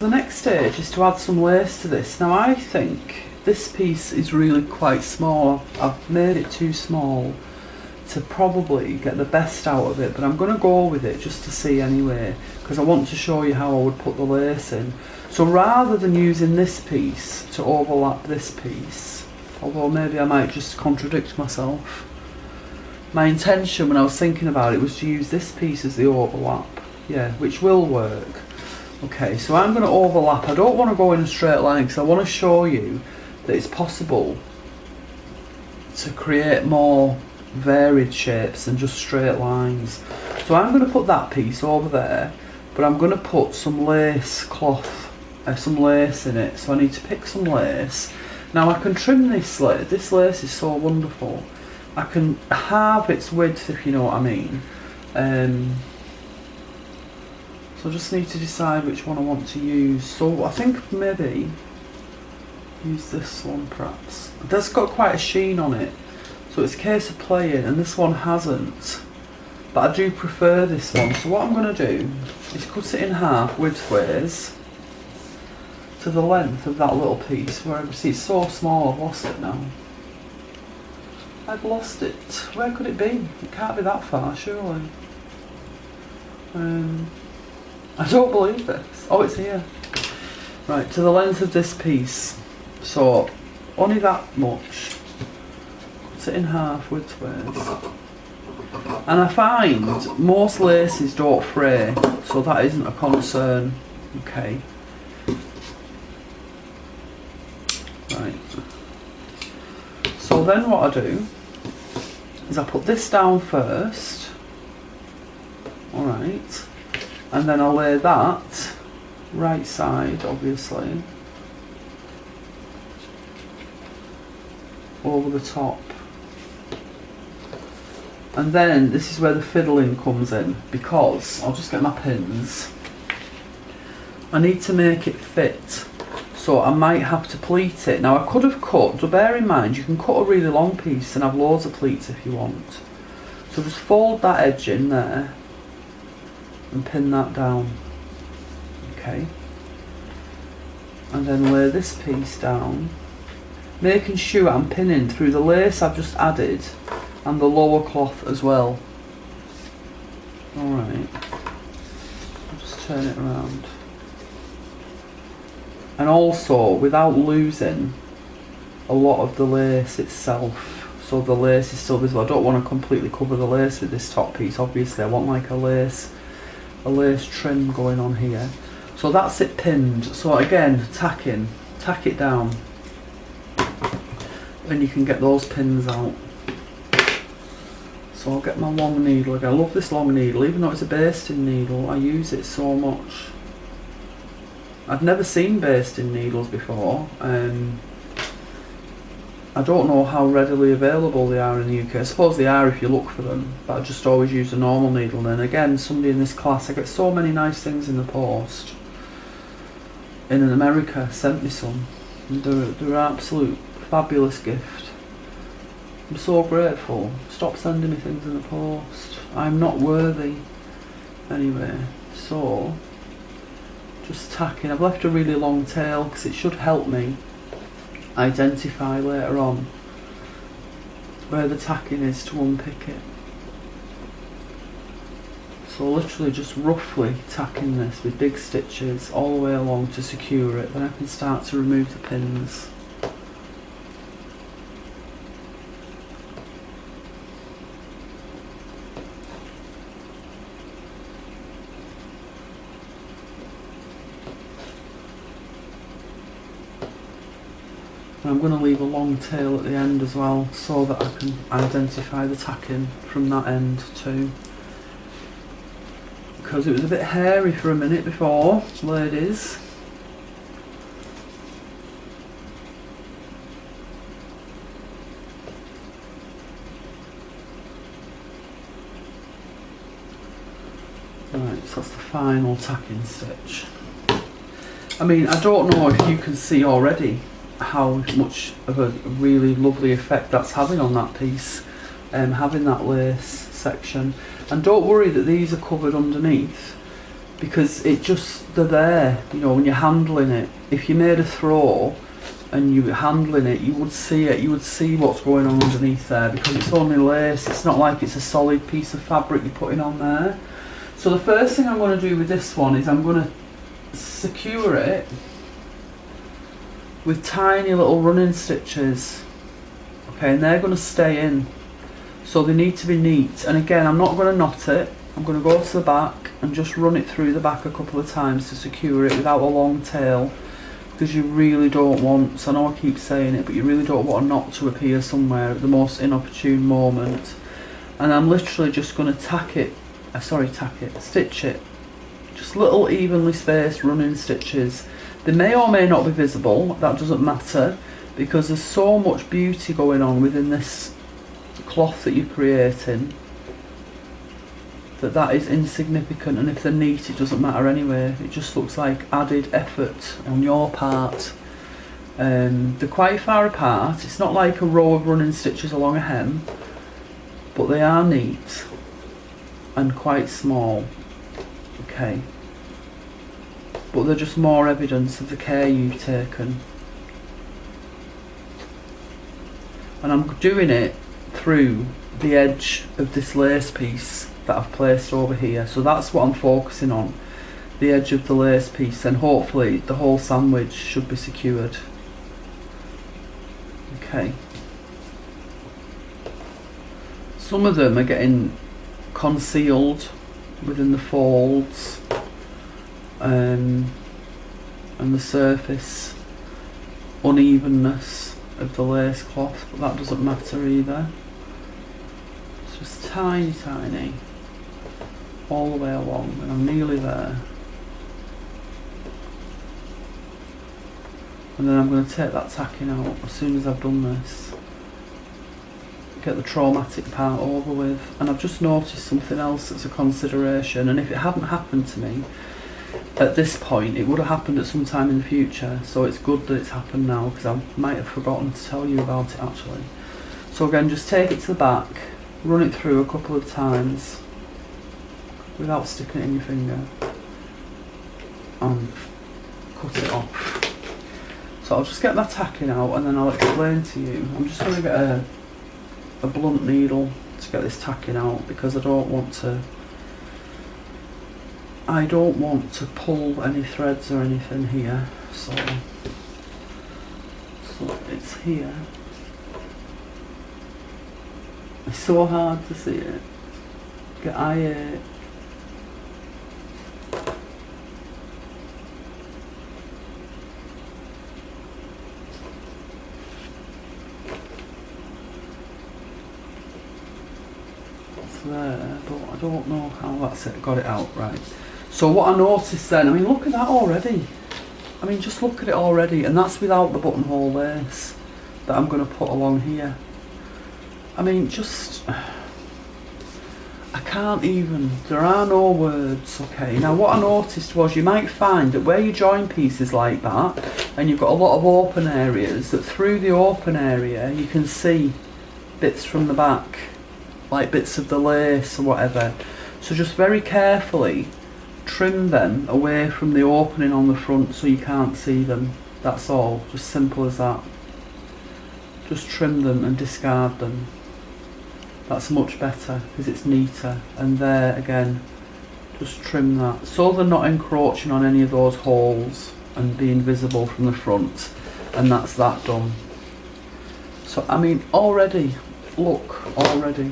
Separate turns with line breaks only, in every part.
The next stage is to add some lace to this. Now I think this piece is really quite small. I've made it too small to probably get the best out of it, but I'm going to go with it just to see anyway, because I want to show you how I would put the lace in. So rather than using this piece to overlap this piece, although maybe I might just contradict myself, my intention when I was thinking about it was to use this piece as the overlap, yeah, which will work. Okay, so I'm going to overlap. I don't want to go in a straight line because I want to show you that it's possible to create more varied shapes than just straight lines. So I'm going to put that piece over there, but I'm going to put some lace cloth, some lace in it. So I need to pick some lace. Now I can trim this lace. This lace is so wonderful. I can halve its width, if you know what I mean. So I just need to decide which one I want to use. So I think maybe use this one perhaps. That's got quite a sheen on it, so it's a case of playing, and this one hasn't. But I do prefer this one. So what I'm going to do is cut it in half widthways to the length of that little piece. Where see it's so small, I've lost it now. I've lost it. Where could it be? It can't be that far, surely. I don't believe this. Oh, it's here. Right, to the length of this piece. So, only that much. Cut it in half widthways. And I find most laces don't fray, so that isn't a concern. Okay. Right. So then what I do is I put this down first. Alright. And then I'll lay that right side, obviously, over the top. And then this is where the fiddling comes in, because I'll just get my pins. I need to make it fit, so I might have to pleat it. Now I could have cut, so bear in mind you can cut a really long piece and have loads of pleats if you want. So just fold that edge in there and pin that down. Okay. And then lay this piece down, making sure I'm pinning through the lace I've just added and the lower cloth as well. Alright. I'll just turn it around. And also, without losing a lot of the lace itself, so the lace is still visible. I don't want to completely cover the lace with this top piece, obviously. I want like a lace trim going on here. So that's it pinned. So again, tack it down, and you can get those pins out. So I'll get my long needle again. I love this long needle, even though it's a basting needle. I use it so much. I've never seen basting needles before. I don't know how readily available they are in the UK. I suppose they are if you look for them, but I just always use a normal needle. And then again, somebody in this class, I get so many nice things in the post. In America, sent me some. They're an absolute fabulous gift. I'm so grateful. Stop sending me things in the post. I'm not worthy. Anyway, so just tacking. I've left a really long tail because it should help me identify later on where the tacking is to unpick it. So literally just roughly tacking this with big stitches all the way along to secure it. Then I can start to remove the pins. And I'm going to leave a long tail at the end as well, so that I can identify the tacking from that end too. Because it was a bit hairy for a minute before, ladies. Right, so that's the final tacking stitch. I mean, I don't know if you can see already how much of a really lovely effect that's having on that piece, having that lace section. And don't worry that these are covered underneath, because they're there, you know, when you're handling it. If you made a throw and you were handling it, you would see it, you would see what's going on underneath there, because it's only lace, it's not like it's a solid piece of fabric you're putting on there. So the first thing I'm going to do with this one is I'm going to secure it with tiny little running stitches, okay, and they're going to stay in, so they need to be neat. And again, I'm not going to knot it, I'm going to go to the back and just run it through the back a couple of times to secure it without a long tail, because you really don't want, so I know I keep saying it, but you really don't want a knot to appear somewhere at the most inopportune moment. And I'm literally just going to stitch it, just little evenly spaced running stitches. They may or may not be visible, that doesn't matter, because there's so much beauty going on within this cloth that you're creating that is insignificant, and if they're neat it doesn't matter anyway. It just looks like added effort on your part. They're quite far apart, it's not like a row of running stitches along a hem, but they are neat and quite small, okay, but they're just more evidence of the care you've taken. And I'm doing it through the edge of this lace piece that I've placed over here, so that's what I'm focusing on, the edge of the lace piece, and hopefully the whole sandwich should be secured. Okay, some of them are getting concealed within the folds and the surface unevenness of the lace cloth, but that doesn't matter either. It's just tiny all the way along, and I'm nearly there. And then I'm going to take that tacking out as soon as I've done this, get the traumatic part over with. And I've just noticed something else that's a consideration, and if it hadn't happened to me at this point, it would have happened at some time in the future, so it's good that it's happened now, because I might have forgotten to tell you about it actually. So again, just take it to the back, run it through a couple of times without sticking it in your finger, and cut it off. So I'll just get my tacking out and then I'll explain to you. I'm just going to get a blunt needle to get this tacking out, because I don't want to pull any threads or anything here. So it's here. It's so hard to see it. Get eye. There, but I don't know how that's it, got it out right. So what I noticed then, I mean, look at that already. I mean, just look at it already, and that's without the buttonhole lace that I'm going to put along here. I mean, just, I can't even, there are no words, okay. Now what I noticed was, you might find that where you join pieces like that, and you've got a lot of open areas, that through the open area you can see bits from the back, like bits of the lace or whatever. So just very carefully trim them away from the opening on the front so you can't see them. That's all, just simple as that. Just trim them and discard them. That's much better because it's neater. And there again, just trim that so they're not encroaching on any of those holes and being visible from the front. And that's that done. So I mean, already, look, already.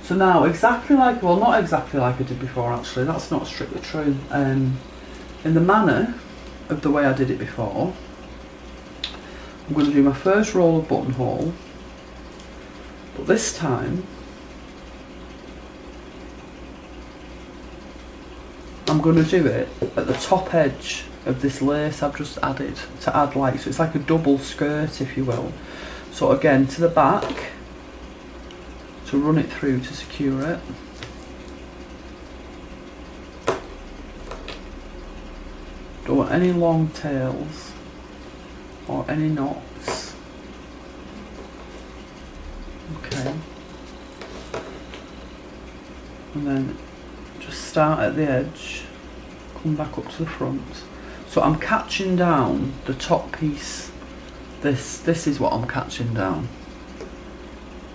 So now, exactly like, well, not exactly like I did before actually, that's not strictly true. In the manner of the way I did it before, I'm going to do my first roll of buttonhole, but this time I'm going to do it at the top edge of this lace I've just added, to add like, so it's like a double skirt if you will. So again, to the back, to run it through to secure it. Don't want any long tails or any knots. Okay. And then just start at the edge come back up to the front. So I'm catching down the top piece. This is what I'm catching down.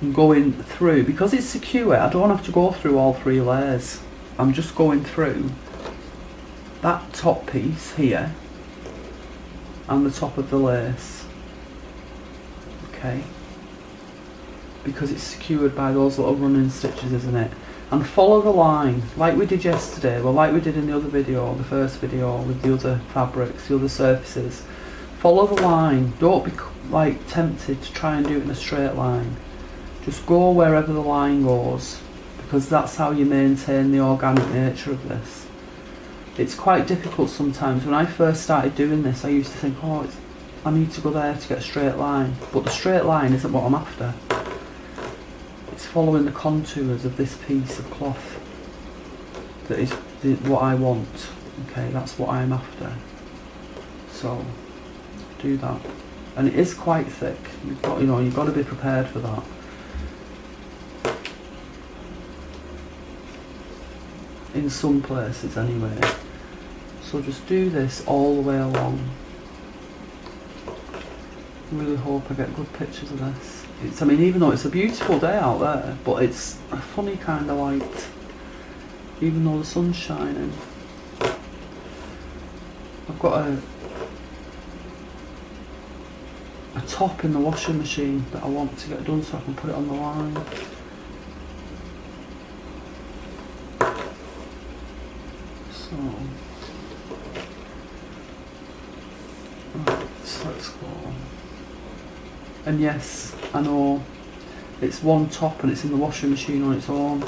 I'm going through, because it's secure, I don't have to go through all 3 layers. I'm just going through that top piece here and the top of the lace. Okay. Because it's secured by those little running stitches, isn't it? And follow the line, like we did yesterday, well, like we did in the other video, the first video, with the other fabrics, the other surfaces. Follow the line, don't be like tempted to try and do it in a straight line. Just go wherever the line goes, because that's how you maintain the organic nature of this. It's quite difficult sometimes. When I first started doing this, I used to think, oh, I need to go there to get a straight line. But the straight line isn't what I'm after. It's following the contours of this piece of cloth that is what I want. Okay, that's what I'm after. So, do that. And it is quite thick. You've got to be prepared for that. In some places anyway. So just do this all the way along. Really hope I get good pictures of this. I mean, even though it's a beautiful day out there, but it's a funny kind of light, even though the sun's shining. I've got a top in the washing machine that I want to get done so I can put it on the line. So, let's go. And yes, I know it's one top and it's in the washing machine on its own,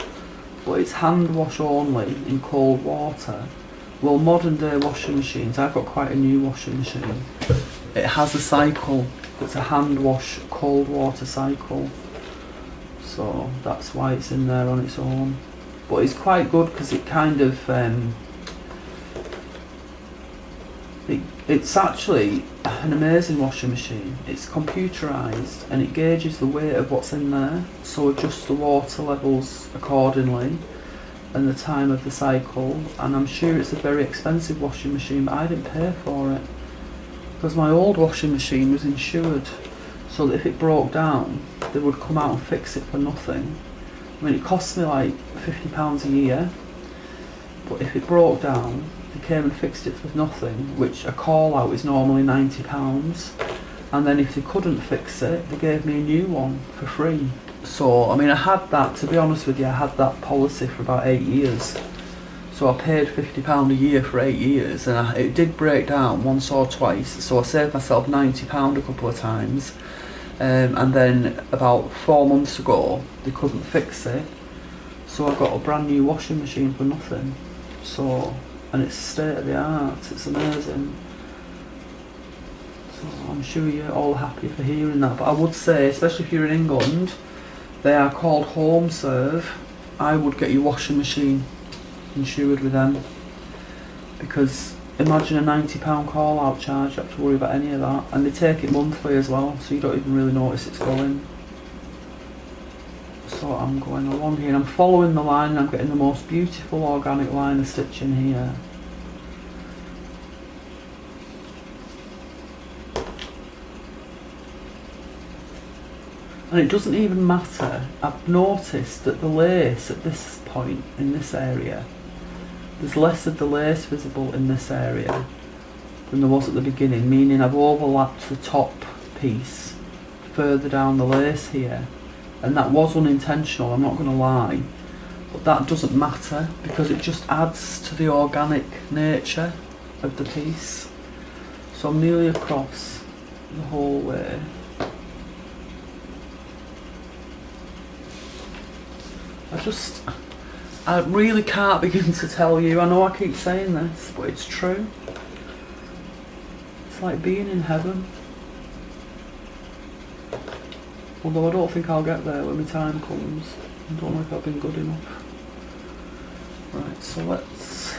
but it's hand wash only in cold water. Well, modern day washing machines, I've got quite a new washing machine. It has a cycle. It's a hand wash cold water cycle. So that's why it's in there on its own. But it's quite good because it kind of it's actually an amazing washing machine. It's computerised and it gauges the weight of what's in there, so adjusts the water levels accordingly and the time of the cycle. And I'm sure it's a very expensive washing machine, but I didn't pay for it because my old washing machine was insured, so that if it broke down they would come out and fix it for nothing. I mean, it cost me like £50 a year, but if it broke down they came and fixed it for nothing, which a call out is normally £90, and then if they couldn't fix it they gave me a new one for free. So I mean, I had that, to be honest with you, I had that policy for about 8 years, so I paid £50 a year for 8 years, and it did break down once or twice, so I saved myself £90 a couple of times, and then about 4 months ago they couldn't fix it, so I got a brand new washing machine for nothing. So, and it's state of the art, it's amazing. So I'm sure you're all happy for hearing that, but I would say, especially if you're in England, they are called Home Serve. I would get your washing machine insured with them, because imagine a £90 call out charge, you don't have to worry about any of that, and they take it monthly as well, so you don't even really notice it's going. So I'm going along here and I'm following the line and I'm getting the most beautiful organic line of stitching here. And it doesn't even matter, I've noticed that the lace at this point in this area, there's less of the lace visible in this area than there was at the beginning, meaning I've overlapped the top piece further down the lace here. And that was unintentional, I'm not going to lie, but that doesn't matter because it just adds to the organic nature of the piece. So I'm nearly across the whole way. I really can't begin to tell you, I know I keep saying this, but it's true. It's like being in heaven. Although I don't think I'll get there when my time comes. I don't know if I've been good enough. Right, so let's...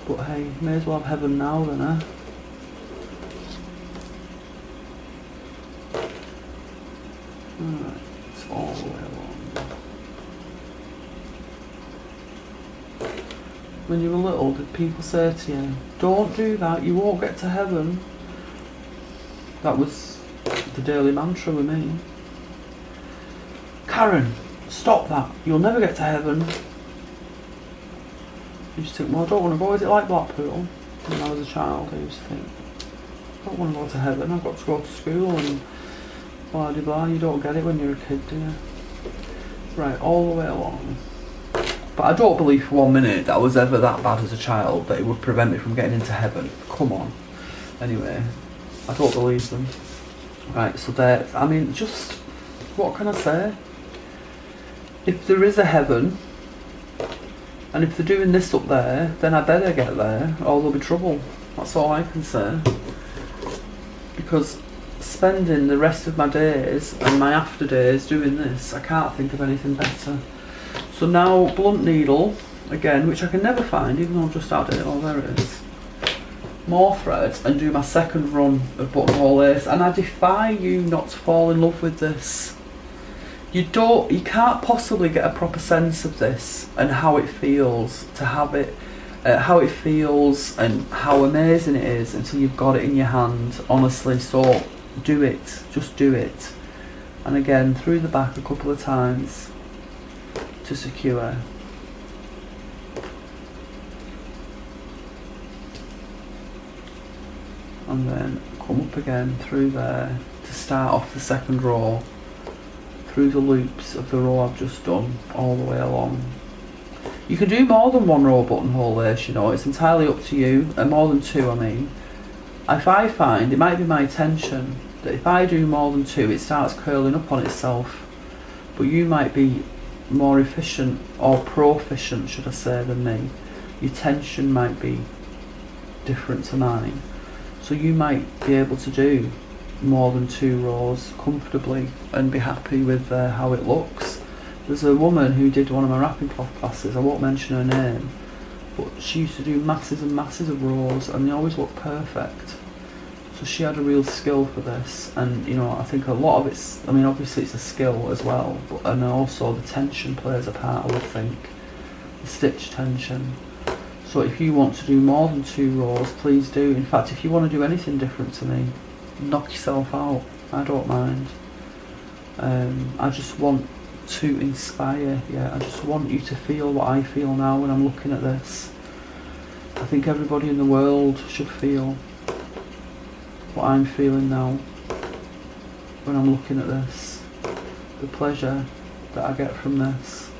But hey, may as well have heaven now then, eh? Alright, it's all the way along. when you were little, did people say to you, don't do that, you won't get to heaven? That was the daily mantra with me. Karen, stop that, you'll never get to heaven. I used to think, well, I don't want to go. Is it like Blackpool? When I was a child, I used to think, I don't want to go to heaven, I've got to go to school and blah de blah. You don't get it when you're a kid, do you? Right, all the way along. But I don't believe for 1 minute that I was ever that bad as a child that it would prevent me from getting into heaven. Come on. Anyway, I don't believe them. Right, so there, I mean, just, what can I say? If there is a heaven, and if they're doing this up there, then I better get there, or there'll be trouble. That's all I can say. Because spending the rest of my days and my after days doing this, I can't think of anything better. So now, blunt needle, again, which I can never find, even though I've just added it. Oh, there it is. More thread, and do my second run of buttonhole lace. And I defy you not to fall in love with this. You can't possibly get a proper sense of this and how it feels to have it, how it feels and how amazing it is until you've got it in your hand, honestly. So do it, just do it. And again, through the back a couple of times to secure. And then come up again through there to start off the second row, through the loops of the row I've just done, all the way along. You can do more than one row buttonhole lace, you know, it's entirely up to you, and more than two I mean. If I find, it might be my intention, that if I do more than two it starts curling up on itself, but you might be more efficient, or proficient should I say, than me. Your tension might be different to mine. So you might be able to do more than two rows comfortably and be happy with how it looks. There's a woman who did one of my wrapping cloth classes, I won't mention her name, but she used to do masses and masses of rows and they always looked perfect. So she had a real skill for this, and you know, I think a lot of it's, I mean obviously it's a skill as well, but, and also the tension plays a part, I would think, the stitch tension. So if you want to do more than two rows, please do. In fact, if you want to do anything different to me, knock yourself out, I don't mind. I just want to inspire you, I just want you to feel what I feel now when I'm looking at this. I think everybody in the world should feel what I'm feeling now when I'm looking at this, the pleasure that I get from this.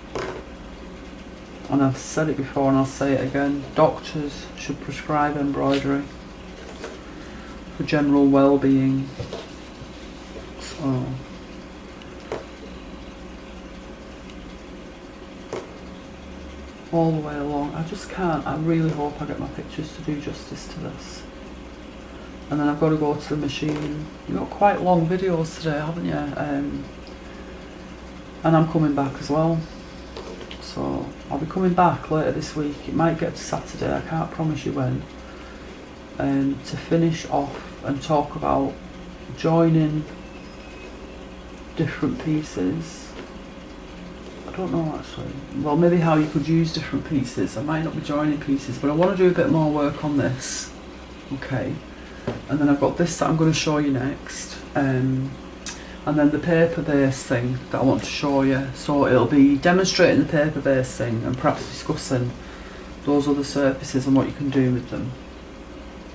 And I've said it before and I'll say it again, doctors should prescribe embroidery for general well-being. So all the way along, I just can't, I really hope I get my pictures to do justice to this. And then I've got to go to the machine. You've got quite long videos today, haven't you? And I'm coming back as well. So I'll be coming back later this week. It might get to Saturday, I can't promise you when. To finish off and talk about joining different pieces. I don't know actually. Well, maybe how you could use different pieces. I might not be joining pieces, but I want to do a bit more work on this. Okay. And then I've got this that I'm going to show you next, and then the paper base thing that I want to show you. So it'll be demonstrating the paper base thing and perhaps discussing those other surfaces and what you can do with them.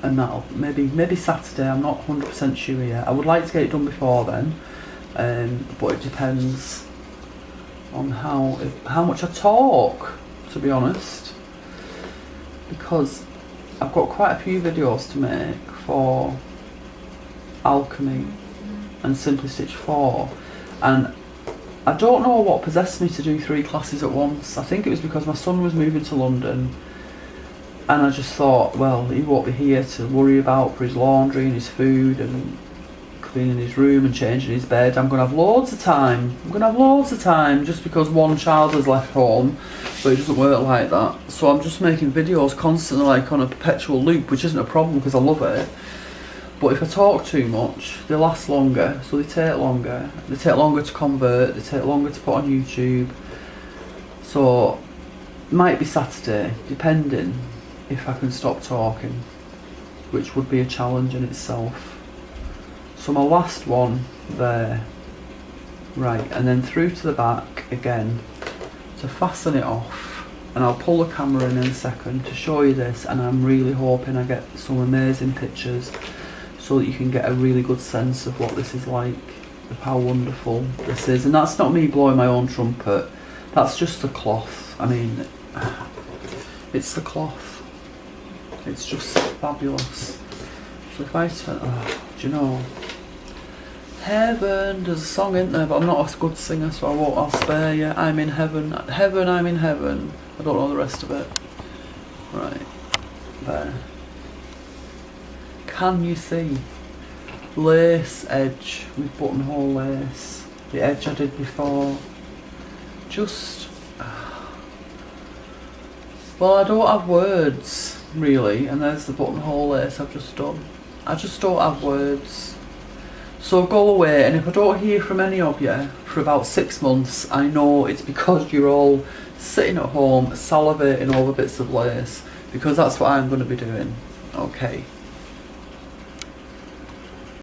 And that'll maybe Saturday, I'm not 100% sure yet. I would like to get it done before then, but it depends on how much I talk, to be honest, because I've got quite a few videos to make for Alchemy and Simply Stitch 4, and I don't know what possessed me to do 3 classes at once. I think it was because my son was moving to London and I just thought, well, he won't be here to worry about for his laundry and his food and cleaning his room and changing his bed. I'm going to have loads of time. Just because one child has left home, but it doesn't work like that. So I'm just making videos constantly, like on a perpetual loop, which isn't a problem because I love it. But if I talk too much, they last longer, so they take longer. They take longer to convert, they take longer to put on YouTube. So might be Saturday, depending if I can stop talking, which would be a challenge in itself. So my last one there, right, and then through to the back again to fasten it off, and I'll pull the camera in a second to show you this, and I'm really hoping I get some amazing pictures so that you can get a really good sense of what this is like, of how wonderful this is. And that's not me blowing my own trumpet, that's just the cloth. I mean, it's the cloth, it's just fabulous. So if I turn, do you know, heaven, there's a song in there, but I'm not a good singer, so I'll spare you. I'm in heaven, heaven, I'm in heaven. I don't know the rest of it. Right, there. Can you see? Lace edge with buttonhole lace. The edge I did before. Just, well, I don't have words, really, and there's the buttonhole lace I've just done. I just don't have words. So go away, and if I don't hear from any of you for about 6 months, I know it's because you're all sitting at home salivating over bits of lace, because that's what I'm going to be doing. Okay.